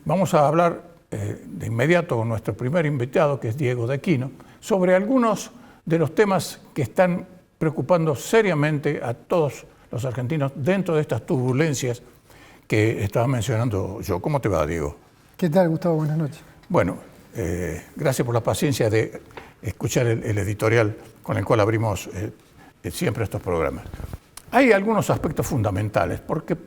vamos a hablar de inmediato con nuestro primer invitado, que es Diego de Aquino, sobre algunos de los temas que están preocupando seriamente a todos los argentinos dentro de estas turbulencias que estaba mencionando yo. ¿Cómo te va, Diego? ¿Qué tal, Gustavo? Buenas noches. Bueno, gracias por la paciencia de escuchar el editorial con el cual abrimos siempre estos programas. Hay algunos aspectos fundamentales, porque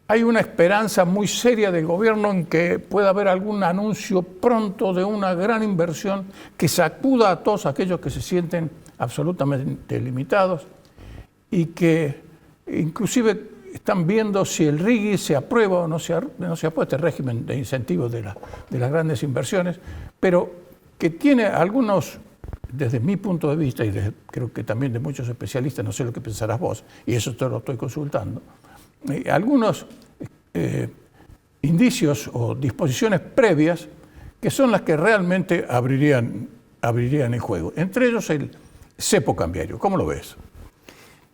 hay una esperanza muy seria del gobierno en que pueda haber algún anuncio pronto de una gran inversión que sacuda a todos aquellos que se sienten absolutamente limitados y que inclusive están viendo si el RIGI se aprueba o no se aprueba, este régimen de incentivos de las grandes inversiones, pero que tiene algunos, desde mi punto de vista y creo que también de muchos especialistas, no sé lo que pensarás vos, y eso te lo estoy consultando, algunos indicios o disposiciones previas que son las que realmente abrirían el juego. Entre ellos el cepo cambiario. ¿Cómo lo ves?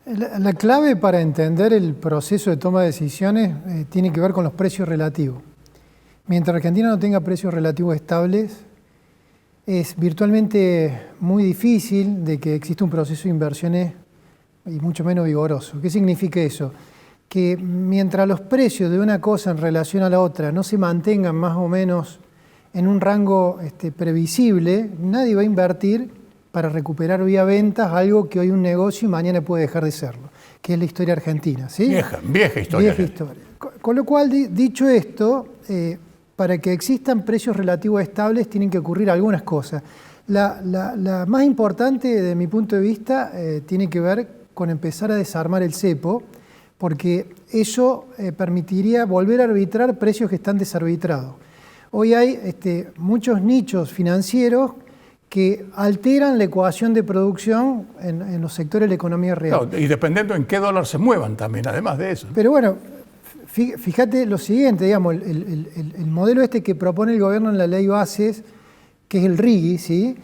La clave para entender el proceso de toma de decisiones tiene que ver con los precios relativos. Mientras Argentina no tenga precios relativos estables, es virtualmente muy difícil de que exista un proceso de inversiones y mucho menos vigoroso. ¿Qué significa eso? Que mientras los precios de una cosa en relación a la otra no se mantengan más o menos en un rango previsible, nadie va a invertir para recuperar vía ventas algo que hoy es un negocio y mañana puede dejar de serlo, que es la historia argentina, ¿sí? Vieja historia. Vieja historia. Con lo cual, dicho esto, para que existan precios relativos estables tienen que ocurrir algunas cosas. La más importante, de mi punto de vista, tiene que ver con empezar a desarmar el cepo, porque eso permitiría volver a arbitrar precios que están desarbitrados. Hoy hay muchos nichos financieros que alteran la ecuación de producción en los sectores de la economía real. Claro, y dependiendo en qué dólar se muevan también, además de eso. Pero bueno, fíjate lo siguiente, digamos, el modelo que propone el gobierno en la ley bases, que es el RIGI, ¿sí?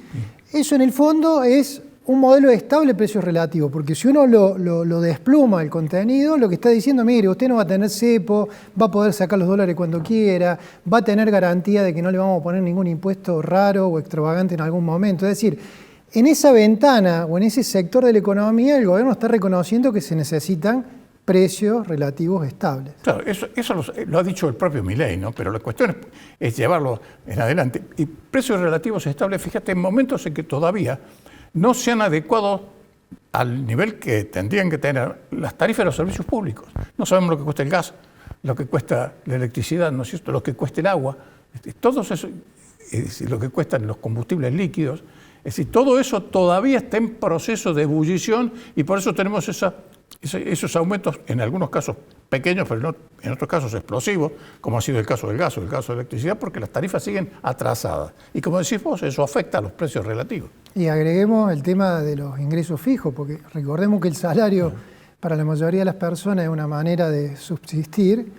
Eso en el fondo es un modelo de estable precio relativo, porque si uno lo despluma el contenido, lo que está diciendo, mire, usted no va a tener cepo, va a poder sacar los dólares cuando quiera, va a tener garantía de que no le vamos a poner ningún impuesto raro o extravagante en algún momento. Es decir, en esa ventana o en ese sector de la economía, el gobierno está reconociendo que se necesitan precios relativos estables. Claro, eso lo ha dicho el propio Milei, ¿no? Pero la cuestión es llevarlo en adelante. Y precios relativos estables, fíjate, en momentos en que todavía no se han adecuado al nivel que tendrían que tener las tarifas de los servicios públicos. No sabemos lo que cuesta el gas, lo que cuesta la electricidad, ¿no es cierto?, lo que cuesta el agua, todo eso, es decir, lo que cuestan los combustibles líquidos. Es decir, todo eso todavía está en proceso de ebullición y por eso tenemos esos aumentos, en algunos casos pequeños, pero en otros casos explosivos, como ha sido el caso del gas o el caso de la electricidad, porque las tarifas siguen atrasadas. Y como decís vos, eso afecta a los precios relativos. Y agreguemos el tema de los ingresos fijos, porque recordemos que el salario para la mayoría de las personas es una manera de subsistir,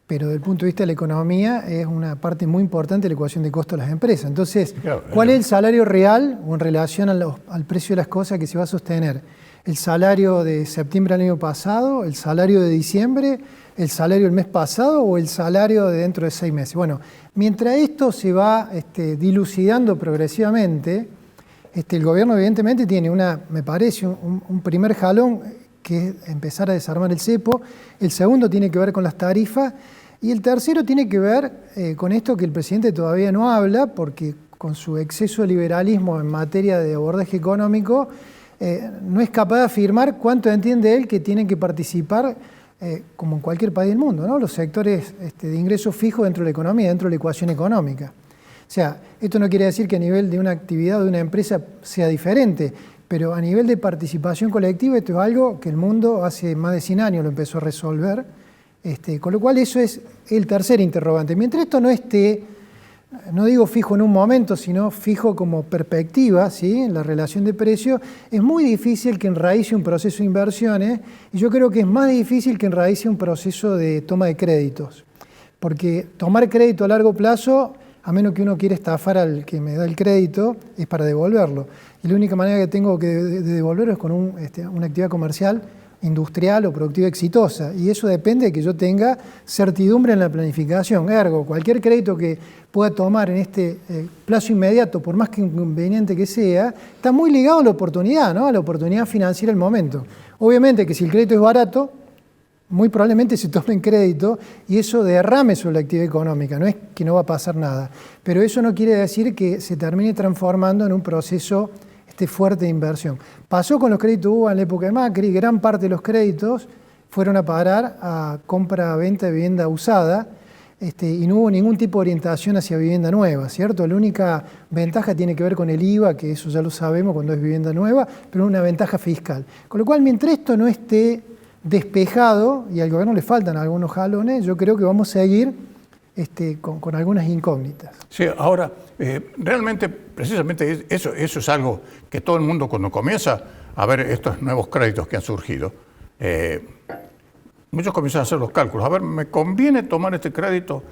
pero desde el punto de vista de la economía es una parte muy importante de la ecuación de costo de las empresas. Entonces, ¿cuál es el salario real o en relación al precio de las cosas que se va a sostener? ¿El salario de septiembre del año pasado, el salario de diciembre, el salario del mes pasado o el salario de dentro de 6 meses? Bueno, mientras esto se va dilucidando progresivamente, el gobierno evidentemente tiene me parece, un primer jalón que es empezar a desarmar el cepo, el segundo tiene que ver con las tarifas y el tercero tiene que ver con esto que el presidente todavía no habla, porque con su exceso de liberalismo en materia de abordaje económico, no es capaz de afirmar cuánto entiende él que tienen que participar, como en cualquier país del mundo, ¿no?, los sectores de ingresos fijos dentro de la economía, dentro de la ecuación económica. O sea, esto no quiere decir que a nivel de una actividad o de una empresa sea diferente, pero a nivel de participación colectiva esto es algo que el mundo hace más de 100 años lo empezó a resolver, con lo cual eso es el tercer interrogante. Mientras esto no esté, no digo fijo en un momento, sino fijo como perspectiva, ¿sí?, en la relación de precios, es muy difícil que enraíce un proceso de inversiones y yo creo que es más difícil que enraíce un proceso de toma de créditos, porque tomar crédito a largo plazo, a menos que uno quiera estafar al que me da el crédito, es para devolverlo. Y la única manera que tengo de devolverlo es con una actividad comercial industrial o productiva exitosa, y eso depende de que yo tenga certidumbre en la planificación. Ergo, cualquier crédito que pueda tomar en este plazo inmediato, por más que inconveniente que sea, está muy ligado a la oportunidad, ¿no? A la oportunidad financiera del momento. Obviamente que si el crédito es barato, muy probablemente se tome en crédito y eso derrame sobre la actividad económica, no es que no va a pasar nada, pero eso no quiere decir que se termine transformando en un proceso fuerte de inversión. Pasó con los créditos UVA en la época de Macri, gran parte de los créditos fueron a parar a compra-venta de vivienda usada, y no hubo ningún tipo de orientación hacia vivienda nueva, ¿cierto? La única ventaja tiene que ver con el IVA, que eso ya lo sabemos cuando es vivienda nueva, pero es una ventaja fiscal. Con lo cual, mientras esto no esté despejado, y al gobierno le faltan algunos jalones, yo creo que vamos a seguir con algunas incógnitas. Sí, ahora, realmente, precisamente eso es algo que todo el mundo cuando comienza a ver estos nuevos créditos que han surgido, muchos comienzan a hacer los cálculos. A ver, ¿me conviene tomar este crédito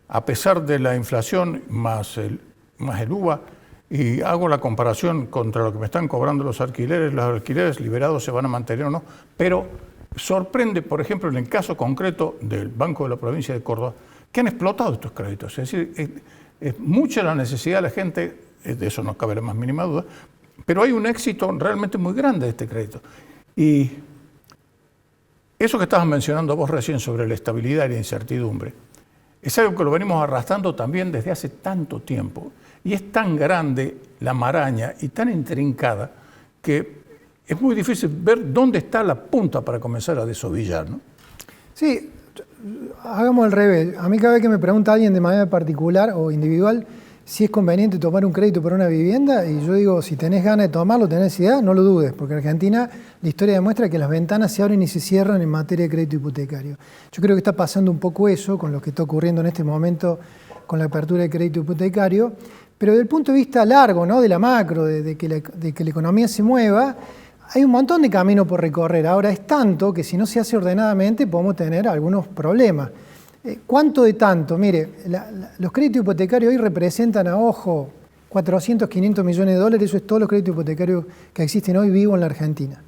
a pesar de la inflación más el UVA? Y hago la comparación contra lo que me están cobrando los alquileres liberados se van a mantener o no, pero sorprende, por ejemplo, en el caso concreto del Banco de la Provincia de Córdoba, que han explotado estos créditos. Es decir, es mucha la necesidad de la gente, de eso no cabe la más mínima duda, pero hay un éxito realmente muy grande de este crédito. Y eso que estabas mencionando vos recién sobre la estabilidad y la incertidumbre, es algo que lo venimos arrastrando también desde hace tanto tiempo. Y es tan grande la maraña y tan intrincada que es muy difícil ver dónde está la punta para comenzar a desovillar, ¿no? Sí, hagamos al revés. A mí cada vez que me pregunta alguien de manera particular o individual si es conveniente tomar un crédito para una vivienda, y yo digo, si tenés ganas de tomarlo, tenés idea, no lo dudes, porque en Argentina la historia demuestra que las ventanas se abren y se cierran en materia de crédito hipotecario. Yo creo que está pasando un poco eso con lo que está ocurriendo en este momento con la apertura del crédito hipotecario, pero desde el punto de vista largo, ¿no? De la macro, de que la economía se mueva, hay un montón de camino por recorrer. Ahora es tanto que si no se hace ordenadamente podemos tener algunos problemas. ¿Cuánto de tanto? Mire, los créditos hipotecarios hoy representan a ojo 400, 500 millones de dólares, eso es todos los créditos hipotecarios que existen hoy vivos en la Argentina.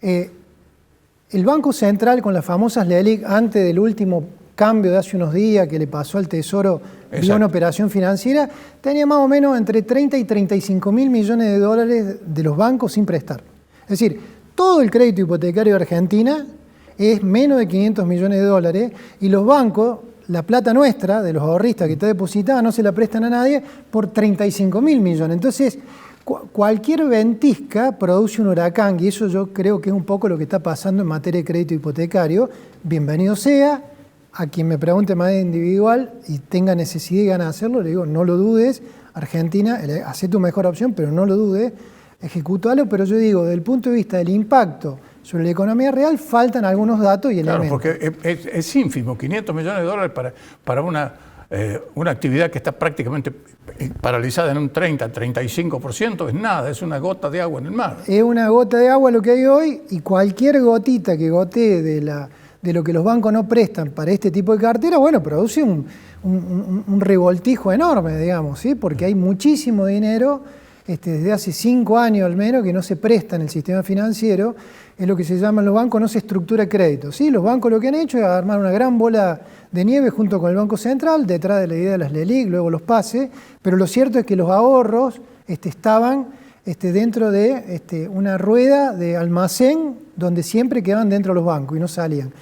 El Banco Central con las famosas LELIQ, antes del último cambio de hace unos días que le pasó al Tesoro vía una operación financiera, tenía más o menos entre 30 y 35 mil millones de dólares de los bancos sin prestar. Es decir, todo el crédito hipotecario de Argentina es menos de 500 millones de dólares y los bancos, la plata nuestra, de los ahorristas que está depositada, no se la prestan a nadie por 35 mil millones. Entonces, cualquier ventisca produce un huracán y eso yo creo que es un poco lo que está pasando en materia de crédito hipotecario. Bienvenido sea. A quien me pregunte de manera individual y tenga necesidad y ganas de hacerlo, le digo, no lo dudes, Argentina, hacé tu mejor opción, pero no lo dudes, ejecutalo, pero yo digo, desde el punto de vista del impacto sobre la economía real, faltan algunos datos y elementos. Claro, porque es ínfimo, 500 millones de dólares para una actividad que está prácticamente paralizada en un 30, 35%, es nada, es una gota de agua en el mar. Es una gota de agua lo que hay hoy y cualquier gotita que gotee de lo que los bancos no prestan para este tipo de cartera, bueno, produce un revoltijo enorme, digamos, ¿sí? Porque hay muchísimo dinero desde hace 5 años al menos que no se presta en el sistema financiero, es lo que se llama en los bancos, no se estructura crédito, ¿sí? Los bancos lo que han hecho es armar una gran bola de nieve junto con el Banco Central, detrás de la idea de las LELIQ, luego los PASE, pero lo cierto es que los ahorros estaban dentro de una rueda de almacén donde siempre quedaban dentro de los bancos y no salían.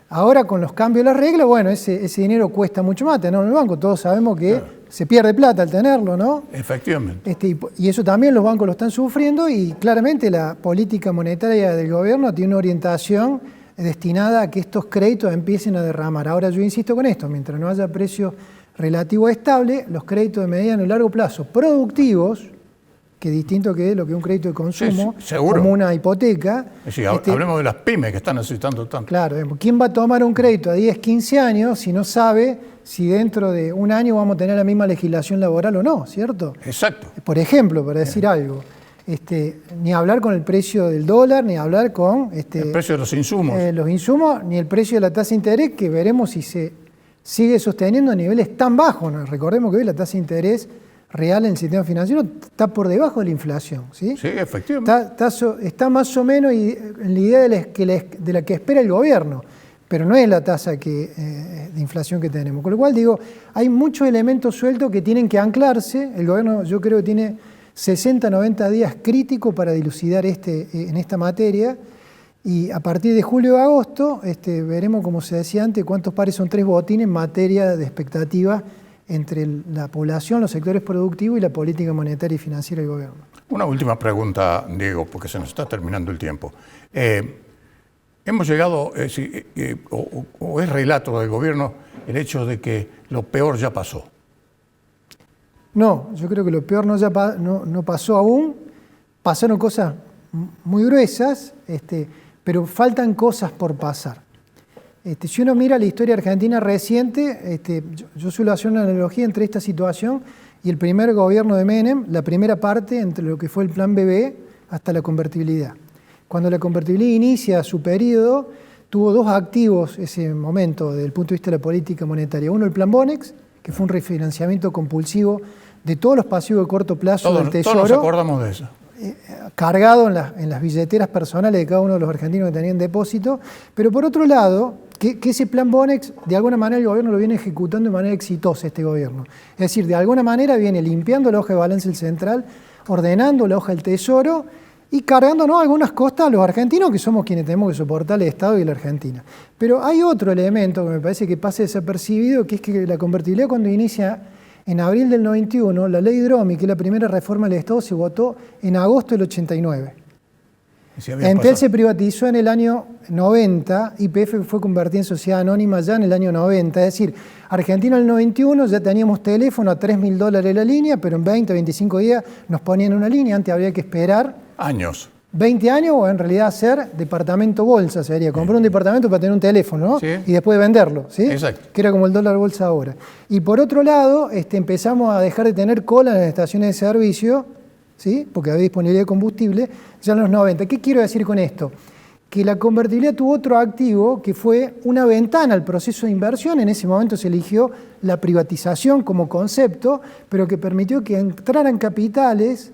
Ahora con los cambios de las reglas, bueno, ese dinero cuesta mucho más tenerlo en el banco. Todos sabemos que se pierde plata al tenerlo, ¿no? Efectivamente. Y eso también los bancos lo están sufriendo y claramente la política monetaria del gobierno tiene una orientación destinada a que estos créditos empiecen a derramar. Ahora yo insisto con esto, mientras no haya precio relativo estable, los créditos de mediano y largo plazo productivos, que es distinto que lo que es un crédito de consumo, sí, seguro, como una hipoteca. Sí, hablemos de las pymes que están necesitando tanto. Claro, ¿quién va a tomar un crédito a 10, 15 años si no sabe si dentro de un año vamos a tener la misma legislación laboral o no, ¿cierto? Exacto. Por ejemplo, para decir algo, ni hablar con el precio del dólar, ni hablar con el precio de los insumos. Ni el precio de la tasa de interés, que veremos si se sigue sosteniendo a niveles tan bajos, ¿no? Recordemos que hoy la tasa de interés real en el sistema financiero está por debajo de la inflación. Sí, sí, efectivamente. Está más o menos en la idea de la que espera el gobierno, pero no es la tasa de inflación que tenemos. Con lo cual digo, hay muchos elementos sueltos que tienen que anclarse. El gobierno yo creo que tiene 60, 90 días críticos para dilucidar en esta materia. Y a partir de julio o agosto veremos, como se decía antes, cuántos pares son 3 botines en materia de expectativas entre la población, los sectores productivos y la política monetaria y financiera del gobierno. Una última pregunta, Diego, porque se nos está terminando el tiempo. Hemos llegado, o es relato del gobierno, el hecho de que lo peor ya pasó. No, yo creo que lo peor no pasó aún. Pasaron cosas muy gruesas, pero faltan cosas por pasar. Si uno mira la historia argentina reciente, yo suelo hacer una analogía entre esta situación y el primer gobierno de Menem, la primera parte entre lo que fue el plan BB hasta la convertibilidad. Cuando la convertibilidad inicia su periodo, tuvo 2 activos ese momento desde el punto de vista de la política monetaria. Uno, el plan Bonex, que fue un refinanciamiento compulsivo de todos los pasivos de corto plazo del Tesoro. Todos nos acordamos de eso. Cargado en las billeteras personales de cada uno de los argentinos que tenían depósito, pero por otro lado, que ese plan Bonex, de alguna manera el gobierno lo viene ejecutando de manera exitosa este gobierno. Es decir, de alguna manera viene limpiando la hoja de balance del central, ordenando la hoja del Tesoro y cargándonos algunas costas a los argentinos, que somos quienes tenemos que soportar el Estado y la Argentina. Pero hay otro elemento que me parece que pasa desapercibido, que es que la convertibilidad cuando inicia en abril del 91, la ley Dromi, que es la primera reforma del Estado, se votó en agosto del 89. Entel se privatizó en el año 90, YPF fue convertida en sociedad anónima ya en el año 90. Es decir, Argentina en el 91 ya teníamos teléfono a $3.000 la línea, pero en 20, 25 días nos ponían una línea, antes había que esperar. Años. 20 años o en realidad hacer departamento bolsa, sería comprar un departamento para tener un teléfono, ¿no? Sí. Y después venderlo, ¿sí? Exacto. Que era como el dólar bolsa ahora. Y por otro lado, empezamos a dejar de tener cola en las estaciones de servicio, ¿sí? Porque había disponibilidad de combustible ya en los 90. ¿Qué quiero decir con esto? Que la convertibilidad tuvo otro activo que fue una ventana al proceso de inversión. En ese momento se eligió la privatización como concepto, pero que permitió que entraran capitales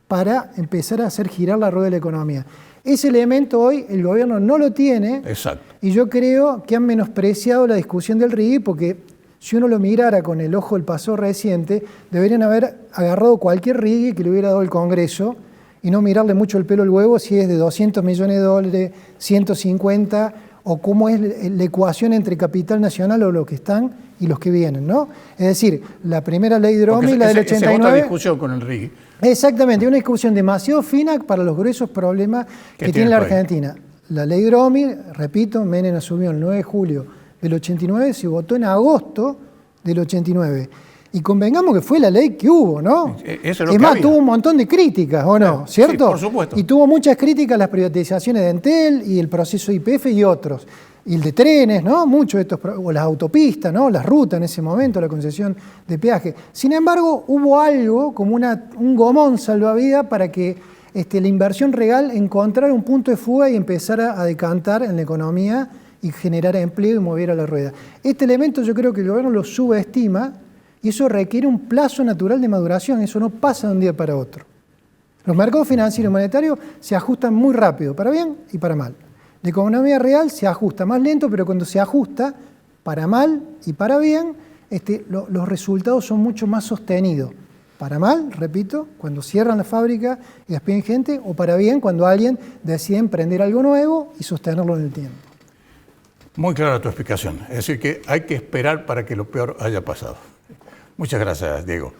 para empezar a hacer girar la rueda de la economía. Ese elemento hoy el gobierno no lo tiene. Exacto. Y yo creo que han menospreciado la discusión del RIGI porque si uno lo mirara con el ojo del pasado reciente, deberían haber agarrado cualquier RIGI que le hubiera dado el Congreso y no mirarle mucho el pelo al huevo si es de $200 millones, 150, o cómo es la ecuación entre capital nacional o los que están y los que vienen, ¿no? Es decir, la primera ley Dromi, la del 89... Esa otra discusión con el RIGI. Exactamente, una discusión demasiado fina para los gruesos problemas que tiene la Argentina. La ley Dromi, repito, Menem asumió el 9 de julio del 89, se votó en agosto del 89. Y convengamos que fue la ley que hubo, ¿no? Eso es es más, tuvo un montón de críticas, ¿o no? ¿Cierto? Sí, por supuesto. Y tuvo muchas críticas a las privatizaciones de Entel y el proceso YPF y otros. Y el de trenes, ¿no? Muchos de estos, o las autopistas, ¿no? Las rutas en ese momento, la concesión de peaje. Sin embargo, hubo algo como un gomón salvavidas para que la inversión real encontrara un punto de fuga y empezara a decantar en la economía y generara empleo y moviera la rueda. Este elemento yo creo que el gobierno lo subestima y eso requiere un plazo natural de maduración, eso no pasa de un día para otro. Los mercados financieros y monetarios se ajustan muy rápido, para bien y para mal. La economía real se ajusta más lento, pero cuando se ajusta para mal y para bien, los resultados son mucho más sostenidos. Para mal, repito, cuando cierran la fábrica y despiden gente, o para bien, cuando alguien decide emprender algo nuevo y sostenerlo en el tiempo. Muy clara tu explicación. Es decir, que hay que esperar para que lo peor haya pasado. Muchas gracias, Diego.